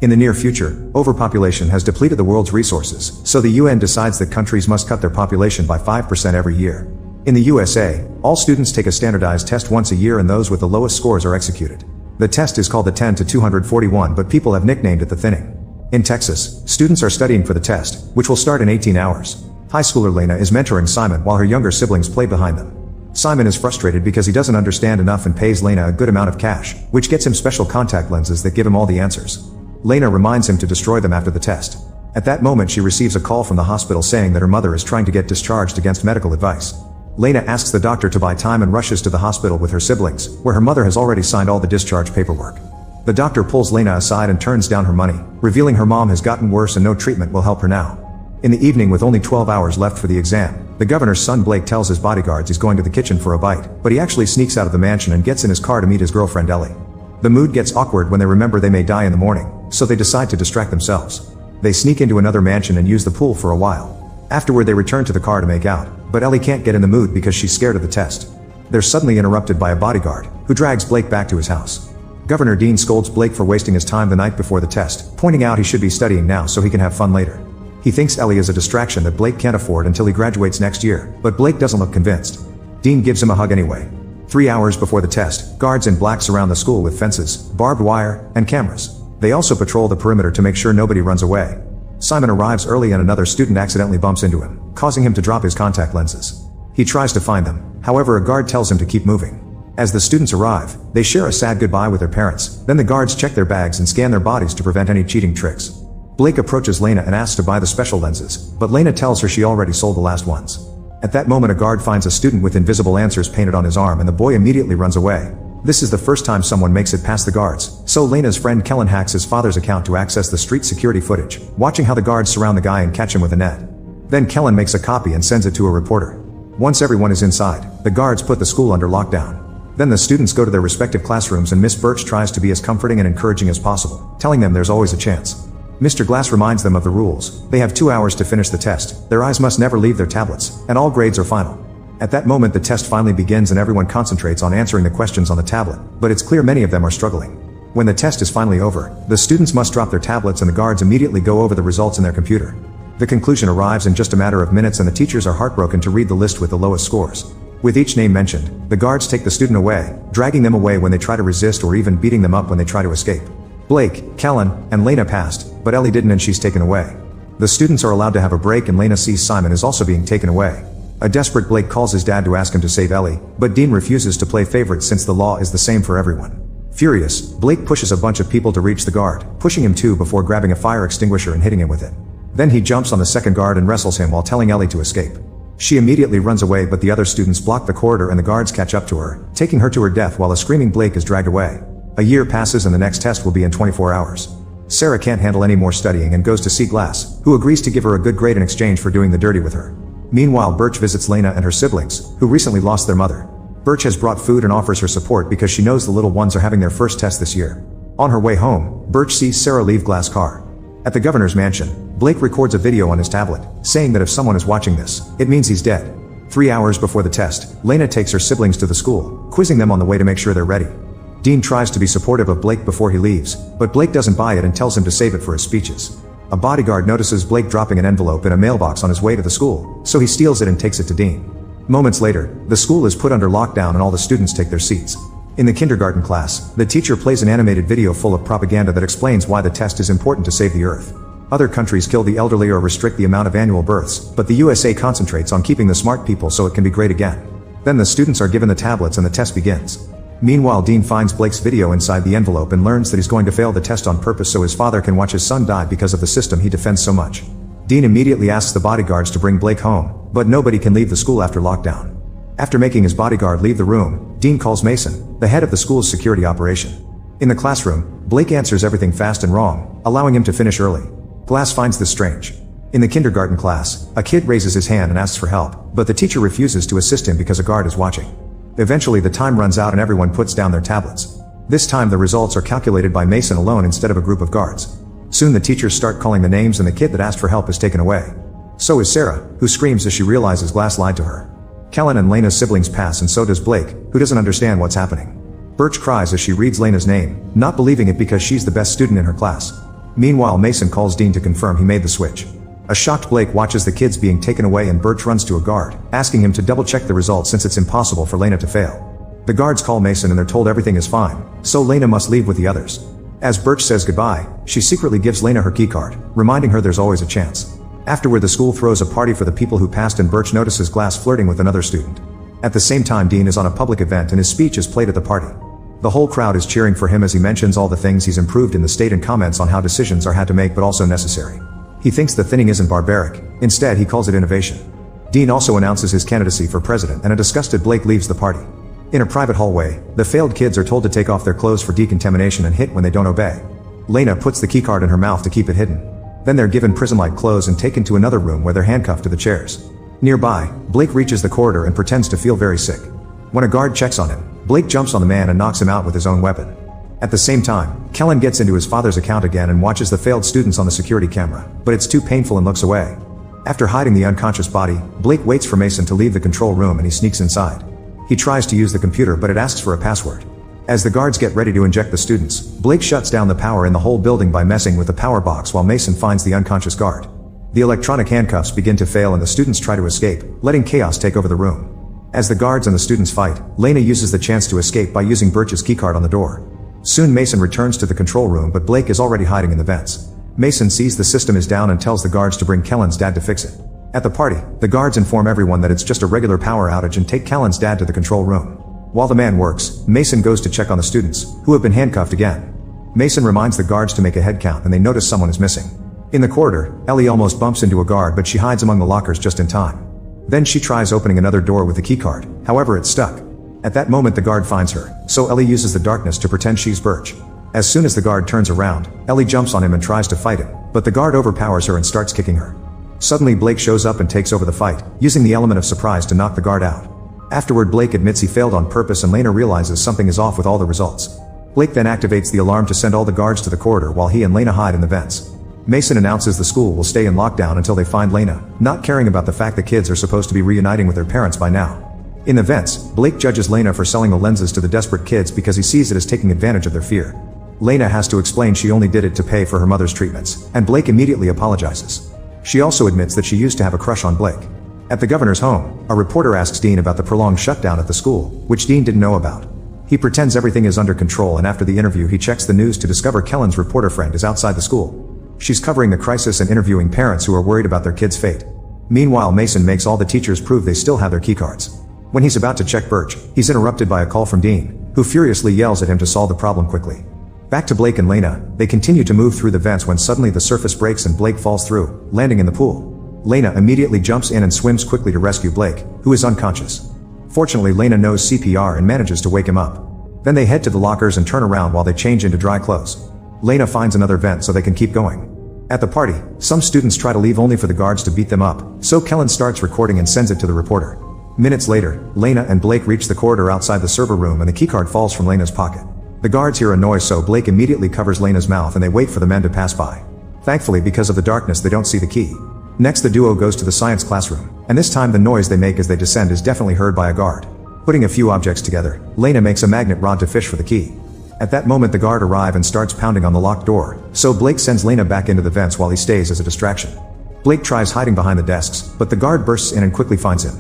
In the near future, overpopulation has depleted the world's resources, so the UN decides that countries must cut their population by 5% every year. In the USA, all students take a standardized test once a year and those with the lowest scores are executed. The test is called the 10 to 241, but people have nicknamed it the thinning. In Texas, students are studying for the test, which will start in 18 hours. High schooler Lena is mentoring Simon while her younger siblings play behind them. Simon is frustrated because he doesn't understand enough and pays Lena a good amount of cash, which gets him special contact lenses that give him all the answers. Lena reminds him to destroy them after the test. At that moment she receives a call from the hospital saying that her mother is trying to get discharged against medical advice. Lena asks the doctor to buy time and rushes to the hospital with her siblings, where her mother has already signed all the discharge paperwork. The doctor pulls Lena aside and turns down her money, revealing her mom has gotten worse and no treatment will help her now. In the evening, with only 12 hours left for the exam, the governor's son Blake tells his bodyguards he's going to the kitchen for a bite, but he actually sneaks out of the mansion and gets in his car to meet his girlfriend Ellie. The mood gets awkward when they remember they may die in the morning, so they decide to distract themselves. They sneak into another mansion and use the pool for a while. Afterward they return to the car to make out, but Ellie can't get in the mood because she's scared of the test. They're suddenly interrupted by a bodyguard, who drags Blake back to his house. Governor Dean scolds Blake for wasting his time the night before the test, pointing out he should be studying now so he can have fun later. He thinks Ellie is a distraction that Blake can't afford until he graduates next year, but Blake doesn't look convinced. Dean gives him a hug anyway. 3 hours before the test, guards in black surround the school with fences, barbed wire, and cameras. They also patrol the perimeter to make sure nobody runs away. Simon arrives early and another student accidentally bumps into him, causing him to drop his contact lenses. He tries to find them, however a guard tells him to keep moving. As the students arrive, they share a sad goodbye with their parents, then the guards check their bags and scan their bodies to prevent any cheating tricks. Blake approaches Lena and asks to buy the special lenses, but Lena tells her she already sold the last ones. At that moment a guard finds a student with invisible answers painted on his arm and the boy immediately runs away. This is the first time someone makes it past the guards, so Lena's friend Kellen hacks his father's account to access the street security footage, watching how the guards surround the guy and catch him with a net. Then Kellen makes a copy and sends it to a reporter. Once everyone is inside, the guards put the school under lockdown. Then the students go to their respective classrooms and Miss Birch tries to be as comforting and encouraging as possible, telling them there's always a chance. Mr. Glass reminds them of the rules. They have 2 hours to finish the test, their eyes must never leave their tablets, and all grades are final. At that moment the test finally begins and everyone concentrates on answering the questions on the tablet, but it's clear many of them are struggling. When the test is finally over, the students must drop their tablets and the guards immediately go over the results in their computer. The conclusion arrives in just a matter of minutes and the teachers are heartbroken to read the list with the lowest scores. With each name mentioned, the guards take the student away, dragging them away when they try to resist or even beating them up when they try to escape. Blake, Kellen, and Lena passed, but Ellie didn't and she's taken away. The students are allowed to have a break and Lena sees Simon is also being taken away. A desperate Blake calls his dad to ask him to save Ellie, but Dean refuses to play favorite since the law is the same for everyone. Furious, Blake pushes a bunch of people to reach the guard, pushing him too before grabbing a fire extinguisher and hitting him with it. Then he jumps on the second guard and wrestles him while telling Ellie to escape. She immediately runs away but the other students block the corridor and the guards catch up to her, taking her to her death while a screaming Blake is dragged away. A year passes and the next test will be in 24 hours. Sarah can't handle any more studying and goes to see Glass, who agrees to give her a good grade in exchange for doing the dirty with her. Meanwhile Birch visits Lena and her siblings, who recently lost their mother. Birch has brought food and offers her support because she knows the little ones are having their first test this year. On her way home, Birch sees Sarah leave Glass' car. At the governor's mansion, Blake records a video on his tablet, saying that if someone is watching this, it means he's dead. 3 hours before the test, Lena takes her siblings to the school, quizzing them on the way to make sure they're ready. Dean tries to be supportive of Blake before he leaves, but Blake doesn't buy it and tells him to save it for his speeches. A bodyguard notices Blake dropping an envelope in a mailbox on his way to the school, so he steals it and takes it to Dean. Moments later, the school is put under lockdown and all the students take their seats. In the kindergarten class, the teacher plays an animated video full of propaganda that explains why the test is important to save the earth. Other countries kill the elderly or restrict the amount of annual births, but the USA concentrates on keeping the smart people so it can be great again. Then the students are given the tablets and the test begins. Meanwhile Dean finds Blake's video inside the envelope and learns that he's going to fail the test on purpose so his father can watch his son die because of the system he defends so much. Dean immediately asks the bodyguards to bring Blake home, but nobody can leave the school after lockdown. After making his bodyguard leave the room, Dean calls Mason, the head of the school's security operation. In the classroom, Blake answers everything fast and wrong, allowing him to finish early. Glass finds this strange. In the kindergarten class, a kid raises his hand and asks for help, but the teacher refuses to assist him because a guard is watching. Eventually the time runs out and everyone puts down their tablets. This time the results are calculated by Mason alone instead of a group of guards. Soon the teachers start calling the names and the kid that asked for help is taken away. So is Sarah, who screams as she realizes Glass lied to her. Kellen and Lena's siblings pass and so does Blake, who doesn't understand what's happening. Birch cries as she reads Lena's name, not believing it because she's the best student in her class. Meanwhile, Mason calls Dean to confirm he made the switch. A shocked Blake watches the kids being taken away and Birch runs to a guard, asking him to double-check the results since it's impossible for Lena to fail. The guards call Mason and they're told everything is fine, so Lena must leave with the others. As Birch says goodbye, she secretly gives Lena her keycard, reminding her there's always a chance. Afterward, the school throws a party for the people who passed and Birch notices Glass flirting with another student. At the same time, Dean is on a public event and his speech is played at the party. The whole crowd is cheering for him as he mentions all the things he's improved in the state and comments on how decisions are had to make but also necessary. He thinks the thinning isn't barbaric, instead he calls it innovation. Dean also announces his candidacy for president and a disgusted Blake leaves the party. In a private hallway, the failed kids are told to take off their clothes for decontamination and hit when they don't obey. Lena puts the keycard in her mouth to keep it hidden. Then they're given prison-like clothes and taken to another room where they're handcuffed to the chairs. Nearby, Blake reaches the corridor and pretends to feel very sick. When a guard checks on him, Blake jumps on the man and knocks him out with his own weapon. At the same time, Kellen gets into his father's account again and watches the failed students on the security camera, but it's too painful and looks away. After hiding the unconscious body, Blake waits for Mason to leave the control room and he sneaks inside. He tries to use the computer but it asks for a password. As the guards get ready to inject the students, Blake shuts down the power in the whole building by messing with the power box while Mason finds the unconscious guard. The electronic handcuffs begin to fail and the students try to escape, letting chaos take over the room. As the guards and the students fight, Lena uses the chance to escape by using Birch's keycard on the door. Soon Mason returns to the control room but Blake is already hiding in the vents. Mason sees the system is down and tells the guards to bring Kellen's dad to fix it. At the party, the guards inform everyone that it's just a regular power outage and take Kellen's dad to the control room. While the man works, Mason goes to check on the students, who have been handcuffed again. Mason reminds the guards to make a head count and they notice someone is missing. In the corridor, Ellie almost bumps into a guard but she hides among the lockers just in time. Then she tries opening another door with the keycard, however it's stuck. At that moment the guard finds her, so Ellie uses the darkness to pretend she's Birch. As soon as the guard turns around, Ellie jumps on him and tries to fight him, but the guard overpowers her and starts kicking her. Suddenly Blake shows up and takes over the fight, using the element of surprise to knock the guard out. Afterward Blake admits he failed on purpose and Lena realizes something is off with all the results. Blake then activates the alarm to send all the guards to the corridor while he and Lena hide in the vents. Mason announces the school will stay in lockdown until they find Lena, not caring about the fact the kids are supposed to be reuniting with their parents by now. In the vents, Blake judges Lena for selling the lenses to the desperate kids because he sees it as taking advantage of their fear. Lena has to explain she only did it to pay for her mother's treatments, and Blake immediately apologizes. She also admits that she used to have a crush on Blake. At the governor's home, a reporter asks Dean about the prolonged shutdown at the school, which Dean didn't know about. He pretends everything is under control and after the interview he checks the news to discover Kellen's reporter friend is outside the school. She's covering the crisis and interviewing parents who are worried about their kids' fate. Meanwhile, Mason makes all the teachers prove they still have their keycards. When he's about to check Birch, he's interrupted by a call from Dean, who furiously yells at him to solve the problem quickly. Back to Blake and Lena, they continue to move through the vents when suddenly the surface breaks and Blake falls through, landing in the pool. Lena immediately jumps in and swims quickly to rescue Blake, who is unconscious. Fortunately, Lena knows CPR and manages to wake him up. Then they head to the lockers and turn around while they change into dry clothes. Lena finds another vent so they can keep going. At the party, some students try to leave only for the guards to beat them up, so Kellen starts recording and sends it to the reporter. Minutes later, Lena and Blake reach the corridor outside the server room and the keycard falls from Lena's pocket. The guards hear a noise so Blake immediately covers Lena's mouth and they wait for the men to pass by. Thankfully, because of the darkness they don't see the key. Next the duo goes to the science classroom, and this time the noise they make as they descend is definitely heard by a guard. Putting a few objects together, Lena makes a magnet rod to fish for the key. At that moment the guard arrive and starts pounding on the locked door, so Blake sends Lena back into the vents while he stays as a distraction. Blake tries hiding behind the desks, but the guard bursts in and quickly finds him.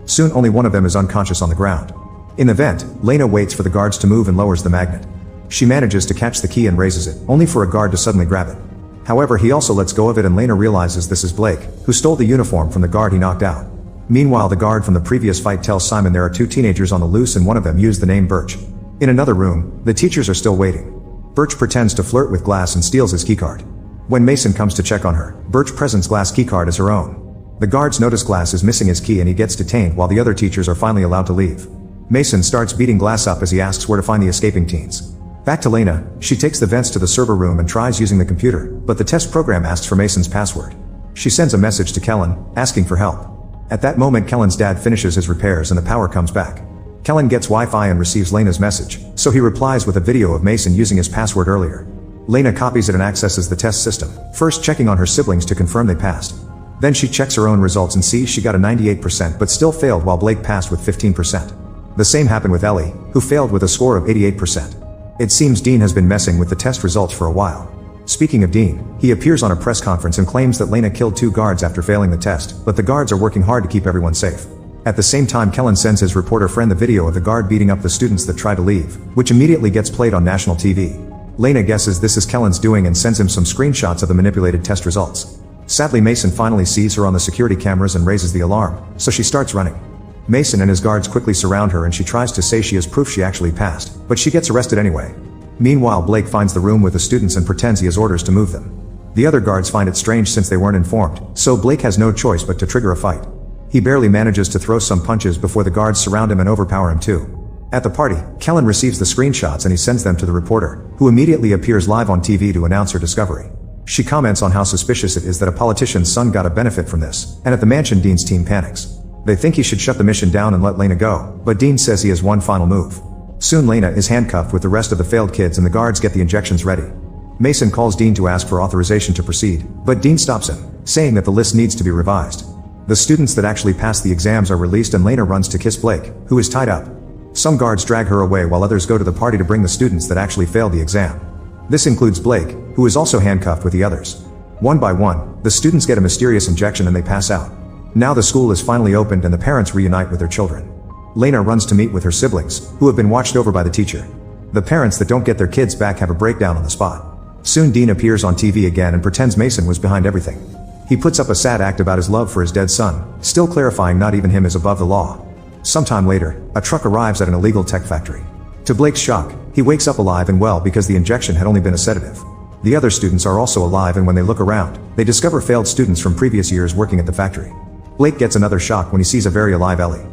Soon only one of them is unconscious on the ground. In the vent, Lena waits for the guards to move and lowers the magnet. She manages to catch the key and raises it, only for a guard to suddenly grab it. However, he also lets go of it and Lena realizes this is Blake, who stole the uniform from the guard he knocked out. Meanwhile, the guard from the previous fight tells Simon there are two teenagers on the loose and one of them used the name Birch. In another room, the teachers are still waiting. Birch pretends to flirt with Glass and steals his keycard. When Mason comes to check on her, Birch presents Glass' keycard as her own. The guards notice Glass is missing his key and he gets detained while the other teachers are finally allowed to leave. Mason starts beating Glass up as he asks where to find the escaping teens. Back to Lena, she takes the vents to the server room and tries using the computer, but the test program asks for Mason's password. She sends a message to Kellen, asking for help. At that moment Kellen's dad finishes his repairs and the power comes back. Kellen gets Wi-Fi and receives Lena's message, so he replies with a video of Mason using his password earlier. Lena copies it and accesses the test system, first checking on her siblings to confirm they passed. Then she checks her own results and sees she got a 98% but still failed while Blake passed with 15%. The same happened with Ellie, who failed with a score of 88%. It seems Dean has been messing with the test results for a while. Speaking of Dean, he appears on a press conference and claims that Lena killed 2 guards after failing the test, but the guards are working hard to keep everyone safe. At the same time, Kellen sends his reporter friend the video of the guard beating up the students that try to leave, which immediately gets played on national TV. Lena guesses this is Kellen's doing and sends him some screenshots of the manipulated test results. Sadly, Mason finally sees her on the security cameras and raises the alarm, so she starts running. Mason and his guards quickly surround her and she tries to say she has proof she actually passed, but she gets arrested anyway. Meanwhile, Blake finds the room with the students and pretends he has orders to move them. The other guards find it strange since they weren't informed, so Blake has no choice but to trigger a fight. He barely manages to throw some punches before the guards surround him and overpower him too. At the party, Kellen receives the screenshots and he sends them to the reporter, who immediately appears live on TV to announce her discovery. She comments on how suspicious it is that a politician's son got a benefit from this, and at the mansion Dean's team panics. They think he should shut the mission down and let Lena go, but Dean says he has one final move. Soon Lena is handcuffed with the rest of the failed kids and the guards get the injections ready. Mason calls Dean to ask for authorization to proceed, but Dean stops him, saying that the list needs to be revised. The students that actually pass the exams are released and Lena runs to kiss Blake, who is tied up. Some guards drag her away while others go to the party to bring the students that actually failed the exam. This includes Blake, who is also handcuffed with the others. One by one, the students get a mysterious injection and they pass out. Now the school is finally opened and the parents reunite with their children. Lena runs to meet with her siblings, who have been watched over by the teacher. The parents that don't get their kids back have a breakdown on the spot. Soon Dean appears on TV again and pretends Mason was behind everything. He puts up a sad act about his love for his dead son, still clarifying not even him is above the law. Sometime later, a truck arrives at an illegal tech factory. To Blake's shock, he wakes up alive and well because the injection had only been a sedative. The other students are also alive and when they look around, they discover failed students from previous years working at the factory. Blake gets another shock when he sees a very alive Ellie.